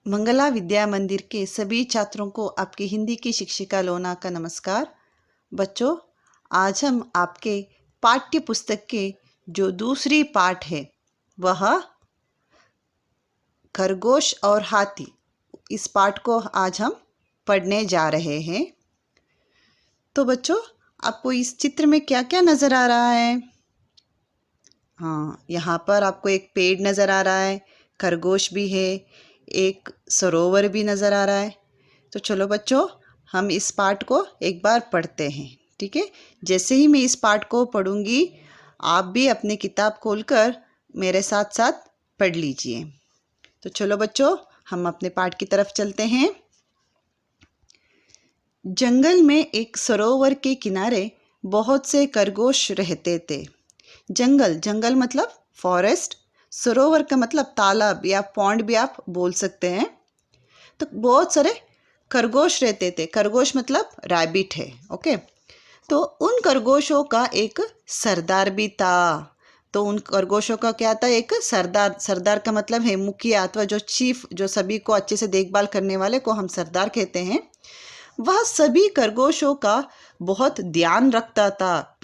मंगला विद्या मंदिर के सभी छात्रों को आपकी हिंदी की शिक्षिका लोना का नमस्कार। बच्चों, आज हम आपके पाठ्य पुस्तक के जो दूसरी पाठ है वह खरगोश और हाथी, इस पाठ को आज हम पढ़ने जा रहे हैं। तो बच्चों, आपको इस चित्र में क्या क्या नज़र आ रहा है? हाँ, यहाँ पर आपको एक पेड़ नज़र आ रहा है, खरगोश भी है, एक सरोवर भी नज़र आ रहा है। तो चलो बच्चों, हम इस पाठ को एक बार पढ़ते हैं, ठीक है? जैसे ही मैं इस पाठ को पढ़ूंगी, आप भी अपनी किताब खोलकर मेरे साथ साथ पढ़ लीजिए। तो चलो बच्चों, हम अपने पाठ की तरफ चलते हैं। जंगल में एक सरोवर के किनारे बहुत से खरगोश रहते थे। जंगल, जंगल मतलब फॉरेस्ट, सरोवर का मतलब तालाब या पॉन्ड भी आप बोल सकते हैं। तो बहुत सारे खरगोश रहते थे। खरगोश मतलब रैबिट है, ओके। तो उन खरगोशों का एक सरदार भी था। तो उन खरगोशों का क्या था? एक सरदार। सरदार का मतलब है मुखिया अथवा जो चीफ, जो सभी को अच्छे से देखभाल करने वाले को हम सरदार कहते हैं। वह सभी खरगोशों का बहुत ध्यान रखता था।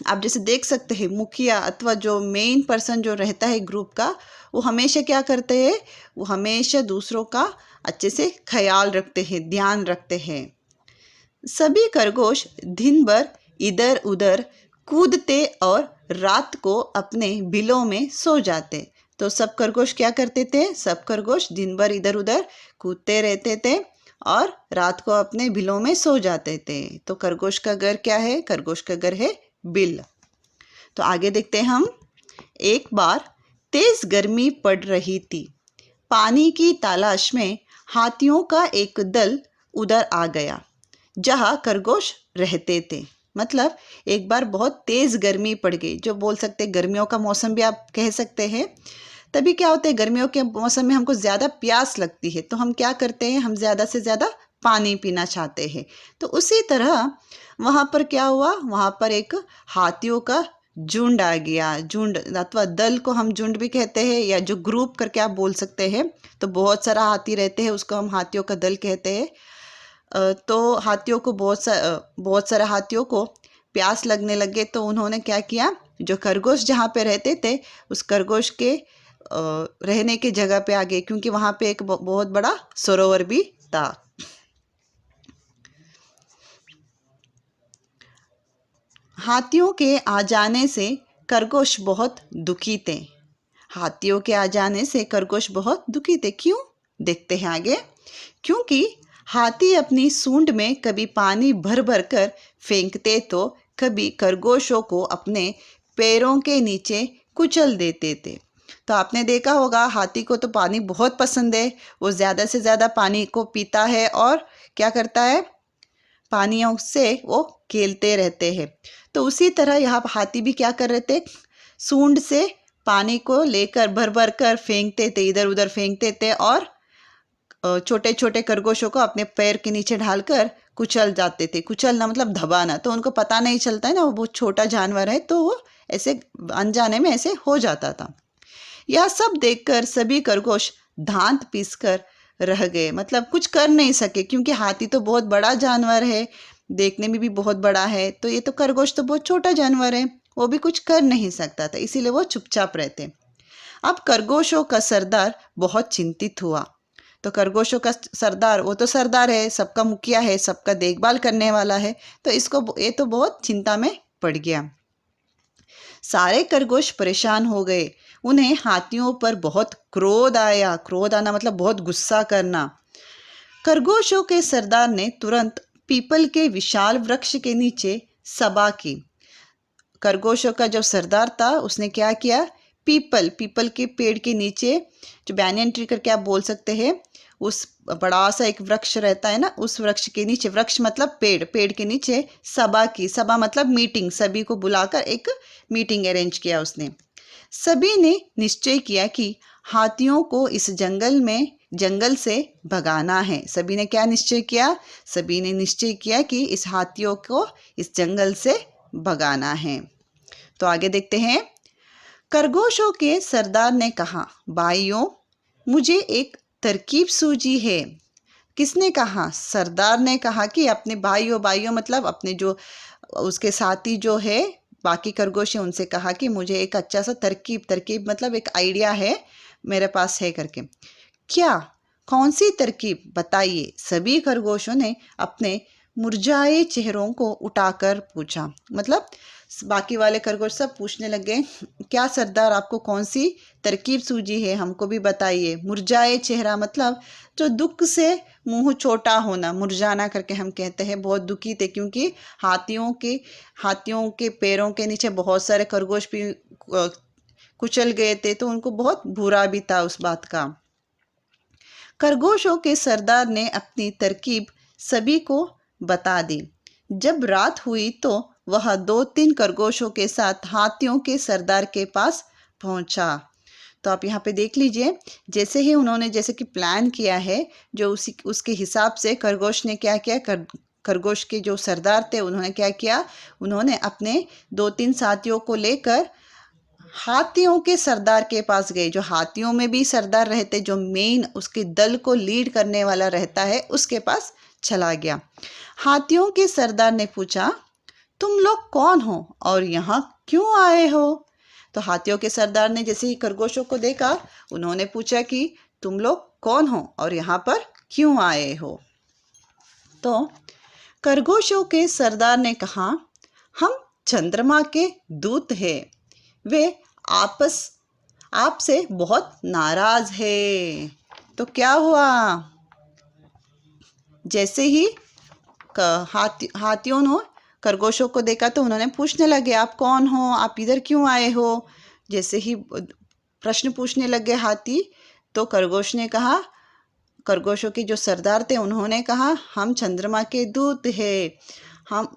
आप जैसे देख सकते हैं, मुखिया अथवा जो मेन पर्सन जो रहता है ग्रुप का, वो हमेशा क्या करते हैं? वो हमेशा दूसरों का अच्छे से ख्याल रखते हैं, ध्यान रखते हैं। सभी खरगोश दिन भर इधर उधर कूदते और रात को अपने बिलों में सो जाते। तो सब खरगोश क्या करते थे? सब खरगोश दिन भर इधर उधर कूदते रहते थे और रात को अपने बिलों में सो जाते थे। तो खरगोश का घर क्या है? खरगोश का घर है बिल। तो आगे देखते हैं हम। एक बार तेज गर्मी पड़ रही थी। पानी की तलाश में हाथियों का एक दल उधर आ गया जहाँ खरगोश रहते थे। मतलब एक बार बहुत तेज गर्मी पड़ गई, जो बोल सकते गर्मियों का मौसम भी आप कह सकते हैं। तभी क्या होता है, गर्मियों के मौसम में हमको ज़्यादा प्यास लगती है, तो हम क्या करते हैं? हम ज़्यादा से ज़्यादा पानी पीना चाहते हैं। तो उसी तरह वहाँ पर क्या हुआ? वहाँ पर एक हाथियों का झुंड आ गया। झुंड अथवा दल को हम झुंड भी कहते हैं, या जो ग्रुप करके आप बोल सकते हैं। तो बहुत सारा हाथी रहते हैं, उसको हम हाथियों का दल कहते हैं। तो हाथियों को बहुत सारे हाथियों को प्यास लगने लगे। तो उन्होंने क्या किया? जो खरगोश जहाँ पे रहते थे, उस खरगोश के रहने की जगह पे आ गए, क्योंकि वहाँ पे एक बहुत बड़ा सरोवर भी था। हाथियों के आ जाने से खरगोश बहुत दुखी थे। हाथियों के आ जाने से खरगोश बहुत दुखी थे। क्यों? देखते हैं आगे। क्योंकि हाथी अपनी सूंड में कभी पानी भर भर कर फेंकते तो कभी खरगोशों को अपने पैरों के नीचे कुचल देते थे। तो आपने देखा होगा, हाथी को तो पानी बहुत पसंद है। वो ज़्यादा से ज़्यादा पानी को पीता है और क्या करता है? पानियों से वो खेलते रहते हैं। तो उसी तरह यहाँ हाथी भी क्या कर रहे थे? सूंड से पानी को लेकर भर भर कर फेंकते थे, इधर उधर फेंकते थे और छोटे छोटे खरगोशों को अपने पैर के नीचे ढालकर कुचल जाते थे। कुचलना मतलब दबाना। तो उनको पता नहीं चलता है ना, वो बहुत छोटा जानवर है, तो वो ऐसे अनजाने में ऐसे हो जाता था। यह सब देखकर सभी खरगोश दांत पीसकर रह गए। मतलब कुछ कर नहीं सके, क्योंकि हाथी तो बहुत बड़ा जानवर है, देखने में भी बहुत बड़ा है। तो ये तो खरगोश तो बहुत छोटा जानवर है, वो भी कुछ कर नहीं सकता था, इसीलिए वो चुपचाप रहते। अब खरगोशों का सरदार बहुत चिंतित हुआ। तो खरगोशों का सरदार, वो तो सरदार है, सबका मुखिया है, सबका देखभाल करने वाला है। तो इसको ये तो बहुत चिंता में पड़ गया। सारे खरगोश परेशान हो गए। उन्हें हाथियों पर बहुत क्रोध आया। क्रोध आना मतलब बहुत गुस्सा करना। खरगोशों के सरदार ने तुरंत पीपल के विशाल वृक्ष के नीचे सभा की। खरगोशों का जो सरदार था, उसने क्या किया? पीपल, पीपल के पेड़ के नीचे, जो बैनियन ट्री करके आप बोल सकते हैं, उस बड़ा सा एक वृक्ष रहता है ना, उस वृक्ष के नीचे, वृक्ष मतलब पेड़, पेड़ के नीचे सभा की। सभा मतलब मीटिंग, सभी को बुलाकर एक मीटिंग अरेंज किया उसने। सभी ने निश्चय किया कि हाथियों को इस जंगल से भगाना है। सभी ने क्या निश्चय किया? सभी ने निश्चय किया कि इस हाथियों को इस जंगल से भगाना है। तो आगे देखते हैं। खरगोशों के सरदार ने कहा, भाइयों, मुझे एक तरकीब सूझी है। किसने कहा? सरदार ने कहा कि अपने भाइयों मतलब अपने जो उसके साथी जो है बाकी खरगोश है उनसे कहा कि मुझे एक अच्छा सा तरकीब मतलब एक आइडिया है मेरे पास है करके। क्या? कौन सी तरकीब बताइए? सभी खरगोशों ने अपने मुरझाए चेहरों को उठाकर पूछा। मतलब बाकी वाले खरगोश सब पूछने लगे, क्या सरदार आपको कौन सी तरकीब सूझी है, हमको भी बताइए। मुरझाए चेहरा मतलब जो दुख से मुंह छोटा होना, मुरझाना करके हम कहते हैं। बहुत दुखी थे क्योंकि हाथियों के पैरों के नीचे बहुत सारे खरगोश भी कुचल गए थे, तो उनको बहुत बुरा भी था उस बात का। खरगोशों के सरदार ने अपनी तरकीब सभी को बता दी। जब रात हुई तो वह 2-3 खरगोशों के साथ हाथियों के सरदार के पास पहुंचा। तो आप यहाँ पे देख लीजिए, जैसे ही उन्होंने जैसे कि प्लान किया है, जो उसके हिसाब से खरगोश ने क्या किया, खरगोश के जो सरदार थे उन्होंने क्या किया, उन्होंने अपने 2-3 साथियों को लेकर हाथियों के सरदार के पास गए। जो हाथियों में भी सरदार रहते, जो मेन उसके दल को लीड करने वाला रहता है, उसके पास चला गया। हाथियों के सरदार ने पूछा, तुम लोग कौन हो और यहाँ क्यों आए हो? तो हाथियों के सरदार ने जैसे ही खरगोशों को देखा, उन्होंने पूछा कि तुम लोग कौन हो और यहाँ पर क्यों आए हो? तो खरगोशों के सरदार ने कहा, हम चंद्रमा के दूत हैं। वे आपसे बहुत नाराज है। तो क्या हुआ? जैसे ही हाथियों ने खरगोशों को देखा तो उन्होंने पूछने लगे, आप कौन हो, आप इधर क्यों आए हो? जैसे ही प्रश्न पूछने लगे हाथी, तो खरगोश ने कहा, खरगोशों के जो सरदार थे उन्होंने कहा, हम चंद्रमा के दूत हैं। हम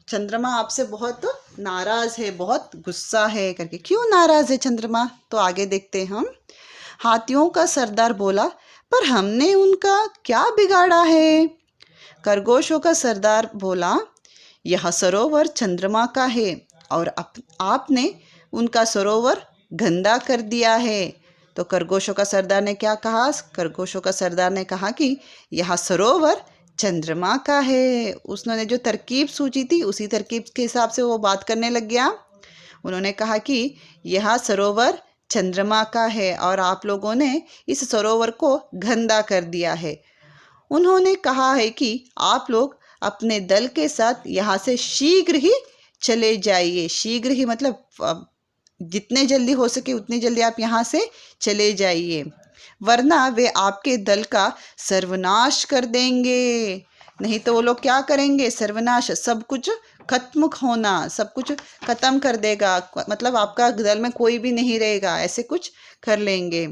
चंद्रमा आपसे बहुत नाराज है, बहुत गुस्सा है करके। क्यों नाराज है चंद्रमा? तो आगे देखते हैं हम। हाथियों का सरदार बोला, पर हमने उनका क्या बिगाड़ा है? खरगोशों का सरदार बोला, यह सरोवर चंद्रमा का है और आपने उनका सरोवर गंदा कर दिया है। तो खरगोशों का सरदार ने क्या कहा? खरगोशों का सरदार ने कहा कि यह सरोवर चंद्रमा का है। उसने जो तरकीब सूझी थी उसी तरकीब के हिसाब से वो बात करने लग गया। उन्होंने कहा कि यह सरोवर चंद्रमा का है और आप लोगों ने इस सरोवर को गंदा कर दिया है। उन्होंने कहा है कि आप लोग अपने दल के साथ यहाँ से शीघ्र ही चले जाइए। शीघ्र ही मतलब जितने जल्दी हो सके उतनी जल्दी आप यहाँ से चले जाइए, वरना वे आपके दल का सर्वनाश कर देंगे। नहीं तो वो लोग क्या करेंगे? सर्वनाश, सब कुछ खत्म होना, सब कुछ खत्म कर देगा, मतलब आपका दल में कोई भी नहीं रहेगा, ऐसे कुछ कर लेंगे।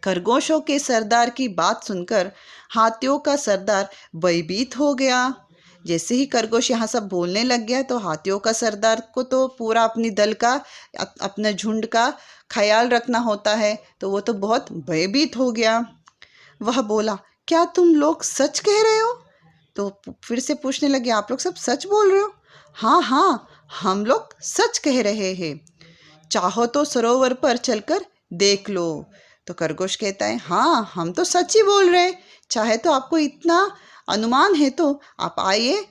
खरगोशों के सरदार की बात सुनकर हाथियों का सरदार भयभीत हो गया। जैसे ही खरगोश यहाँ सब बोलने लग गया तो हाथियों का सरदार को तो पूरा अपनी दल का, अपने झुंड का ख्याल रखना होता है, तो वो तो बहुत भयभीत हो गया। वह बोला, क्या तुम लोग सच कह रहे हो? तो फिर से पूछने लगे, आप लोग सब सच बोल रहे हो? हाँ हाँ, हम लोग सच कह रहे हैं। चाहो तो सरोवर पर चलकर देख लो। तो खरगोश कहता है, हाँ हम तो सच ही बोल रहे, चाहे तो आपको इतना अनुमान है तो आप आइए,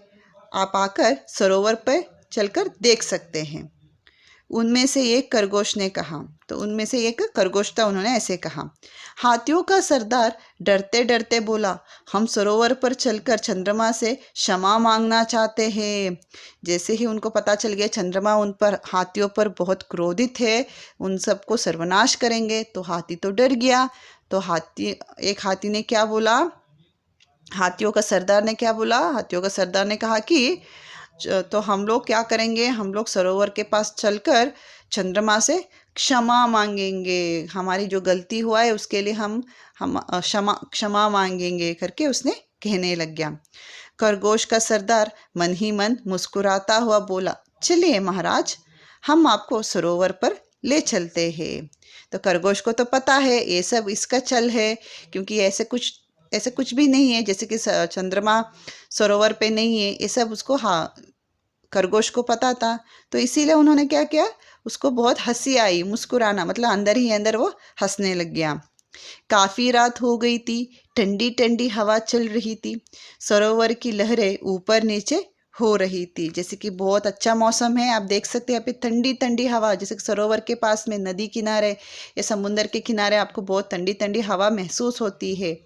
आप आकर सरोवर पर चलकर देख सकते हैं। उनमें से एक खरगोश ने कहा, तो उनमें से एक खरगोश था, उन्होंने ऐसे कहा। हाथियों का सरदार डरते डरते बोला, हम सरोवर पर चलकर चंद्रमा से क्षमा मांगना चाहते हैं। जैसे ही उनको पता चल गया चंद्रमा उन पर, हाथियों पर बहुत क्रोधित है, उन सबको सर्वनाश करेंगे, तो हाथी तो डर गया। तो एक हाथी ने क्या बोला, हाथियों का सरदार ने क्या बोला? हाथियों का सरदार ने कहा कि तो हम लोग क्या करेंगे, हम लोग सरोवर के पास चलकर चंद्रमा से क्षमा मांगेंगे, हमारी जो गलती हुआ है उसके लिए हम क्षमा मांगेंगे करके उसने कहने लग गया। खरगोश का सरदार मन ही मन मुस्कुराता हुआ बोला, चलिए महाराज, हम आपको सरोवर पर ले चलते हैं। तो खरगोश को तो पता है ये सब इसका चल है, क्योंकि ऐसे कुछ भी नहीं है जैसे कि चंद्रमा सरोवर पे नहीं है, ये सब उसको, हाँ, खरगोश को पता था। तो इसीलिए उन्होंने क्या किया, उसको बहुत हंसी आई, मुस्कुराना मतलब अंदर ही अंदर वो हंसने लग गया। काफ़ी रात हो गई थी, ठंडी ठंडी हवा चल रही थी, सरोवर की लहरें ऊपर नीचे हो रही थी। जैसे कि बहुत अच्छा मौसम है, आप देख सकते हैं यहाँ पे ठंडी ठंडी हवा, जैसे कि सरोवर के पास में नदी किनारे या समुंदर के किनारे आपको बहुत ठंडी ठंडी हवा महसूस होती है।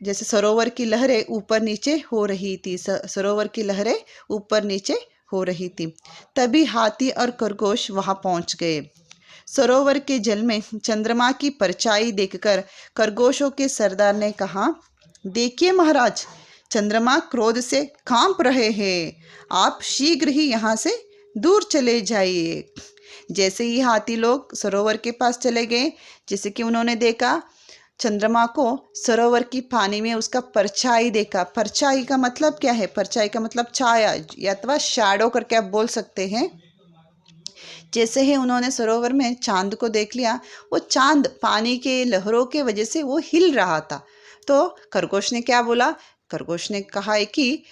जैसे सरोवर की लहरें ऊपर नीचे हो रही थी, सरोवर की लहरें ऊपर नीचे हो रही थी। तभी हाथी और खरगोश वहां पहुंच गए। सरोवर के जल में चंद्रमा की परछाई देखकर खरगोशों के सरदार ने कहा, देखिए महाराज, चंद्रमा क्रोध से कांप रहे हैं, आप शीघ्र ही यहाँ से दूर चले जाइए। जैसे ही हाथी लोग सरोवर के पास चले गए, जैसे कि उन्होंने देखा चंद्रमा को सरोवर की पानी में उसका परछाई देखा। परछाई का मतलब क्या है? परछाई का मतलब छाया या अथवा शैडो करके आप बोल सकते हैं। जैसे ही उन्होंने सरोवर में चांद को देख लिया, वो चांद पानी के लहरों के वजह से वो हिल रहा था। तो खरगोश ने क्या बोला? खरगोश ने कहा है कि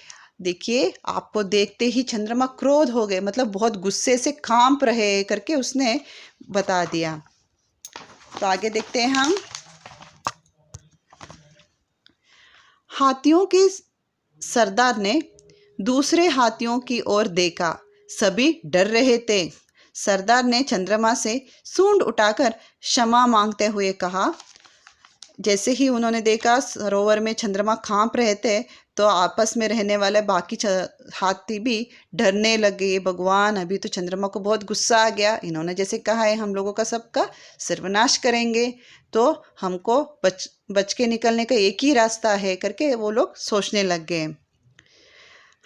देखिए, आपको देखते ही चंद्रमा क्रोध हो गए, मतलब बहुत गुस्से से कांप रहे करके उसने बता दिया। तो आगे देखते हैं हम। हाथियों के सरदार ने दूसरे हाथियों की ओर देखा, सभी डर रहे थे। सरदार ने चंद्रमा से सूंड उठाकर क्षमा मांगते हुए कहा। जैसे ही उन्होंने देखा सरोवर में चंद्रमा कांप रहे थे, तो आपस में रहने वाले बाकी हाथी भी डरने लगे। भगवान, अभी तो चंद्रमा को बहुत गुस्सा आ गया, इन्होंने जैसे कहा है हम लोगों का सबका सर्वनाश करेंगे, तो हमको बच के निकलने का एक ही रास्ता है करके वो लोग सोचने लग गए।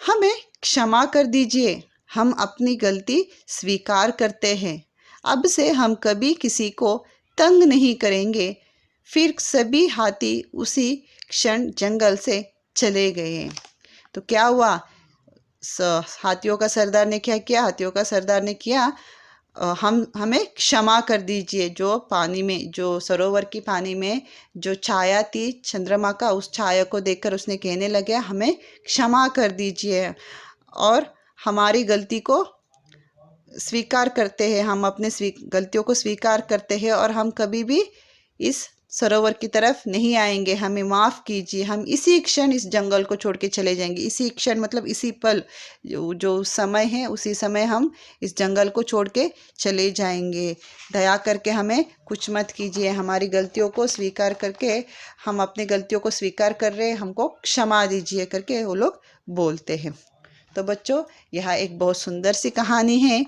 हमें क्षमा कर दीजिए, हम अपनी गलती स्वीकार करते हैं, अब से हम कभी किसी को तंग नहीं करेंगे। फिर सभी हाथी उसी क्षण जंगल से चले गए। तो क्या हुआ? हाथियों का सरदार ने क्या किया? हाथियों का सरदार ने किया, हमें क्षमा कर दीजिए। जो पानी में, जो सरोवर की पानी में जो छाया थी चंद्रमा का, उस छाया को देखकर उसने कहने लगे, हमें क्षमा कर दीजिए और हमारी गलती को स्वीकार करते हैं, हम अपने गलतियों को स्वीकार करते हैं और हम कभी भी इस सरोवर की तरफ नहीं आएंगे, हमें माफ़ कीजिए, हम इसी क्षण इस जंगल को छोड़ के चले जाएंगे। इसी क्षण मतलब इसी पल, जो समय है उसी समय हम इस जंगल को छोड़ के चले जाएंगे। दया करके हमें कुछ मत कीजिए, हमारी गलतियों को स्वीकार करके, हम अपनी गलतियों को स्वीकार कर रहे हैं, हमको क्षमा दीजिए करके वो लोग बोलते हैं। तो बच्चों, यह एक बहुत सुंदर सी कहानी है,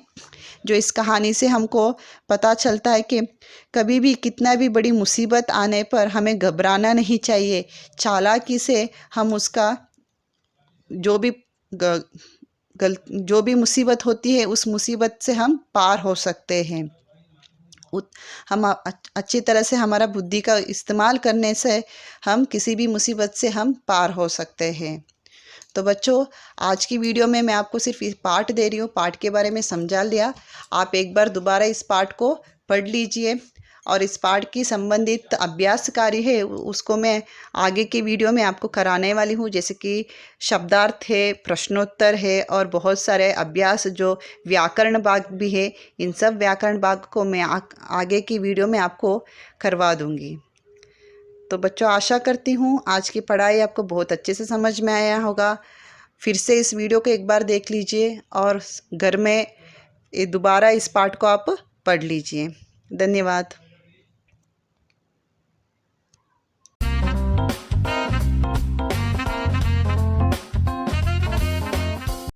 जो इस कहानी से हमको पता चलता है कि कभी भी कितना भी बड़ी मुसीबत आने पर हमें घबराना नहीं चाहिए। चालाकी से हम उसका जो भी जो भी मुसीबत होती है, उस मुसीबत से हम पार हो सकते हैं। हम अच्छी तरह से हमारा बुद्धि का इस्तेमाल करने से हम किसी भी मुसीबत से हम पार हो सकते हैं। तो बच्चों, आज की वीडियो में मैं आपको सिर्फ इस पार्ट दे रही हूँ, पार्ट के बारे में समझा लिया। आप एक बार दोबारा इस पार्ट को पढ़ लीजिए और इस पार्ट की संबंधित अभ्यास कार्य है उसको मैं आगे की वीडियो में आपको कराने वाली हूँ, जैसे कि शब्दार्थ है, प्रश्नोत्तर है और बहुत सारे अभ्यास जो व्याकरण भाग भी है। इन सब व्याकरण भाग को मैं आगे की वीडियो में आपको करवा दूँगी। तो बच्चों, आशा करती हूँ आज की पढ़ाई आपको बहुत अच्छे से समझ में आया होगा। फिर से इस वीडियो को एक बार देख लीजिए और घर में दोबारा इस पार्ट को आप पढ़ लीजिए। धन्यवाद।